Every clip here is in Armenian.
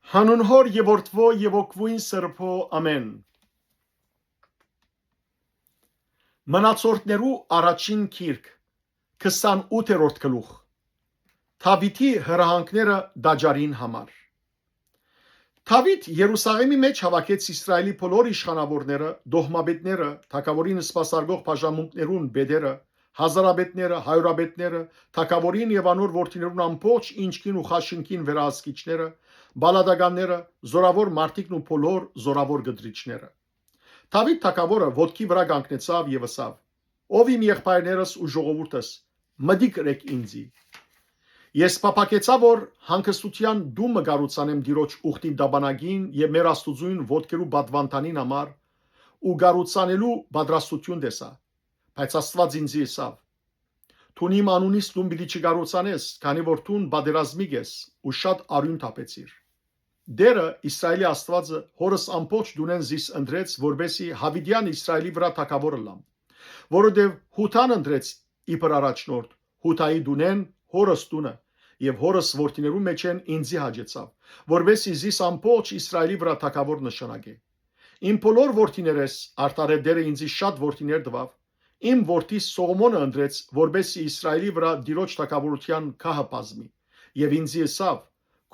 Հանուն Հոր եւ Որդվո եւ Օգվույն Սրբո ամեն։ Մնացորդներու առաջին գիրք 28-րդ գլուխ Դավիթի հրահանգները դաջարին համար։ Դավիթ Երուսաղեմի մեջ հավաքեց Իսրայելի բոլոր իշխանավորները, դոհմաբետները, թագավորին սպասարկող բաժանմունքներուն բեդերը, հազարաբետները, հայրաբետները, թագավորին եւ անոր որդիներուն ամբողջ ինչքին ու խաշինքին վերահսկիչները, բալադականները, զորավոր մարտիկն ու բոլոր զորավոր գդրիչները։ Դավիթ թագավորը ոտքի վրա կանգնեցավ եւ ասավ. «Ով իմ եղբայրներս ու ժողովուրդս, մտիկ ըրեք ինձի։ Ես փափակեցա, որ հանգստության դումը գառուցանեմ Տիրոջ ուխտին դաբանագին եւ մեր Աստուծուն ոտքերու բադվանտանին համար ու գառուցանելու պատրաստություն տեսա, բայց Աստված ինձ ասավ. «Թուն իմ անունից դում պիտի չգառուցանես, քանի որ թուն բادرազմիկ ես ու շատ արյուն թափեցիր»։ Դերը Իսրայելի Աստվածը հորս ամբողջ դունեն զիս ընտրեց, որբեսի Հավիդյան Իսրայելի վրա թագավորը լամ, որովհետև Հութան ընտրեց իբր առաջնորդ, Հութայի դունեն հորս տունը եւ հորս որդիներու մեջ են ինձի հաջեցավ, որբեսի զիս ամբողջ Իսրայելի վրա թագավոր նշանակե։ Իմ բոլոր որդիներս արդարև դերը ինձի շատ որդիներ տվավ, իմ որդիս Սողոմոնը ընտրեց, որբեսի Իսրայելի վրա Տիրոջ թագավորության քահը բազմի, եւ ինձի ասավ.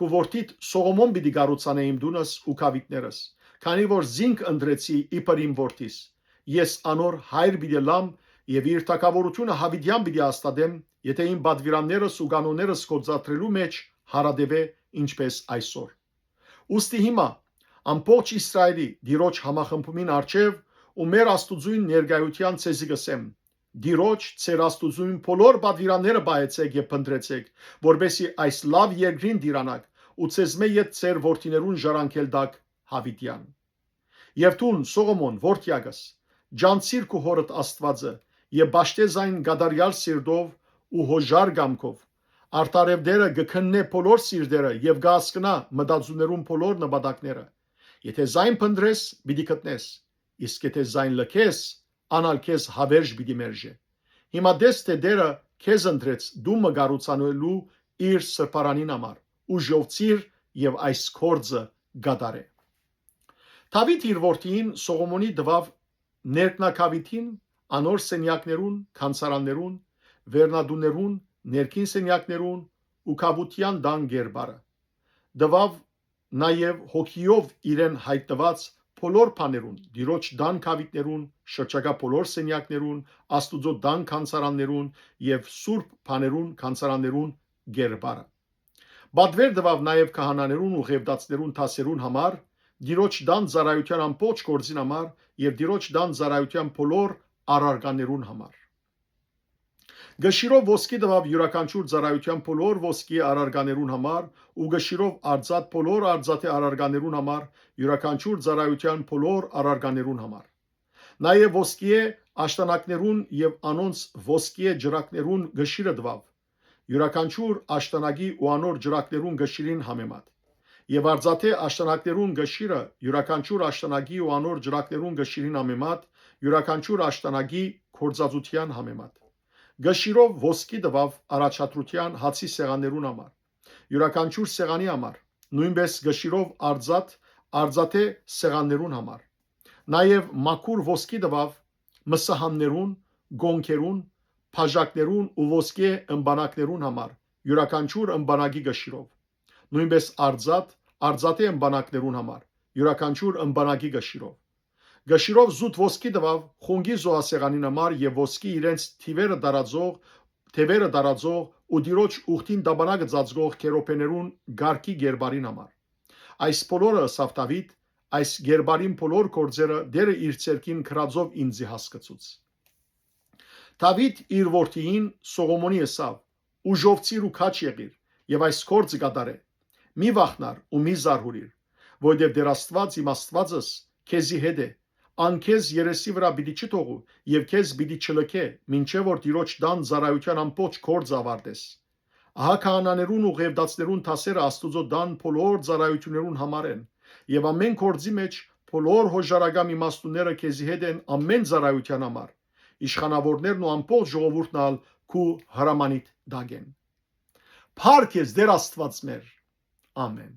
«Քու որդիդ Սողոմոն պիտի գառուցանե իմ դունս ու քավիթներս, քանի որ զինք ընտրեցի իբր իմ որդիս, ես անոր հայր պիտի լամ եւ իր թագավորությունը Հավիդյան պիտի հաստատեմ, եթե իմ բադվիրաններս ու կանոններս գործադրելու մեջ հարադեվե ինչպես այսօր»։ Ուստի հիմա ամբողջ Իսրայելի Տիրոջ համախմբումին արչեւ ու մեր Աստուծուն ներկայության ցեզի գսեմ. Տիրոջ ցեր Աստուծուն բոլոր բադվիրանները բայեցեք եւ փնտրեցեք, որբեսի այս լավ երկրին դիրանաք ու ցեզմե յետ ցեր որդիներուն ժառանգել դակ Հավիդյան։ Եվ տուն Սողոմոն որդյակս ջանցիր քու հորդ Աստվածը եւ բաշտե զայն գադարյալ սիրտով ու հոժար գամքով արդարև դերը գքննե բոլոր սիրտերը եւ գասկնա մտածումներուն բոլոր նպատակները։ Եթե զայն փնտրես, պիտի գտնես, իսկ եթե զայն լքես, անալ քեզ հավերժ պիտի մերժե։ Հիմա դες թե դերը քեզ ընտրեց դումը գառուցանելու իր սրբարանին համար ու ժողցիր եւ այս կորձը գադարե։ Դավիթ իր որդին Սողոմոնի դվավ ներքնակավիթին, անոր սենյակներուն, քանցարաններուն, վերնադուներուն, ներքին սենյակներուն ու կավության դան գերբարը։ Դվավ նաեւ հոգիով իրեն հայտնված բոլոր բաներուն, Տիրոջ դան կավիթներուն, շրջակա բոլոր սենյակներուն, Աստուծո դան քանցարաններուն եւ սուրբ բաներուն քանցարաններուն գերբարը։ Բադվեր դվավ նաեւ քահանաներուն ու ղևտացներուն թասերուն համար, Տիրոջ դան ծառայության ամբողջ գործին համար եւ Տիրոջ դան ծառայության բոլոր առարկաներուն համար։ Գշիրով ոսկի դվավ յուրաքանչյուր ծառայության բոլոր ոսկի առարկաներուն համար ու գշիրով արձած բոլոր արձածի առարկաներուն համար յուրաքանչյուր ծառայության բոլոր առարկաներուն համար։ Նաեւ ոսկիե աշտանակներուն եւ անոնց ոսկիե ջրակներուն գշիրը դվավ յուրաքանչյուր աշտանակի ու անոր ջրակներուն գշիրին համեմատ եւ արձածե աշտանակներուն գշիրը յուրաքանչյուր աշտանակի ու անոր ջրակներուն գշիրին համեմատ յուրաքանչյուր աշտանակի կորզածության համեմատ։ Գշիրով ոսկի դվավ առաջադրության հացի սեղաններուն համար, յուրաքանչյուր սեղանի համար, նույնպես գշիրով արձատե սեղաններուն համար։ Նաեւ մաքուր ոսկի դվավ մսահաններուն, գոնքերուն, բաժակներուն ու ոսկե ըմբանակներուն համար, յուրաքանչյուր ըմբանակի գշիրով։ Նույնպես արձատե ըմբանակներուն համար, յուրաքանչյուր ըմբանակի գշիրով։ Գշիրով զուտ ոսկի դվավ խունգի զոհասեղանին համար եւ ոսկի իրենց թիվերը դարածող ու Տիրոջ ուխտին դաբանագը ծածկող քերոպեներուն գարքի գերբարին համար։ Այս բոլորը ըսավ Դավիթ, այս գերբարին բոլոր գործերը դերը իր ցերքին քրածով ինձի հասկացուց։ Դավիթ իր որդին Սողոմոնի ասավ. «Ուժովցիր ու քաչ եղիր եւ այս գործը կատարե։ Մի վախնար ու մի զարհուրիր, որովհետեւ դեր Աստված իմ Աստվածս քեզի հետ է, անքեզ երեսի վրա պիտի չթողու եւ քեզ պիտի չլքե, մինչեւ որ Տիրոջ դան ծառայության ամբողջ գործը ավարտես։ Ահա քահանաներուն ու ղևտացներուն թասերը Աստուծո դան բոլոր ծառայություններուն համար են եւ ամեն գործի մեջ բոլոր հոժարագամ իմաստունները քեզի հետ են ամեն ծառայության համար։ Իշխանավորներն ու ամբողջ ժողովուրդն ալ քու հրամանիդ դագեն։ Փառք ես Դեր Աստված մեր։ Ամեն։